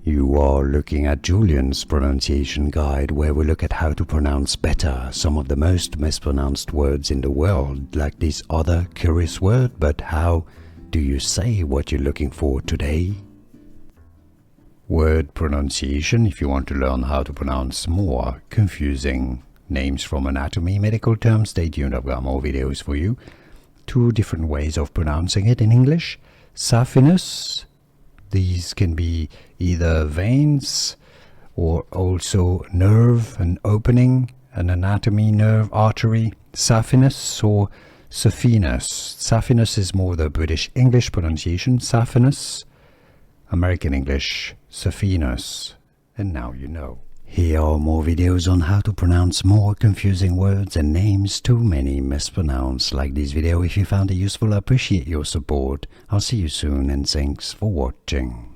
You are looking at Julian's pronunciation guide, where we look at how to pronounce better some of the most mispronounced words in the world, like this other curious word. But how do you say what you're looking for today? Word pronunciation. If you want to learn how to pronounce more confusing names from anatomy, medical terms, stay tuned. I've got more videos for you. Two different ways of pronouncing it in English. Safenous. These can be either veins or also nerve, an opening, an anatomy, nerve, artery. Safenous or Safenous. Safenous is more the British English pronunciation. Safenous, American English, Safenous. And now you know. Here are more videos on how to pronounce more confusing words and names too many mispronounced. Like this video if you found it useful. I appreciate your support. I'll see you soon and thanks for watching.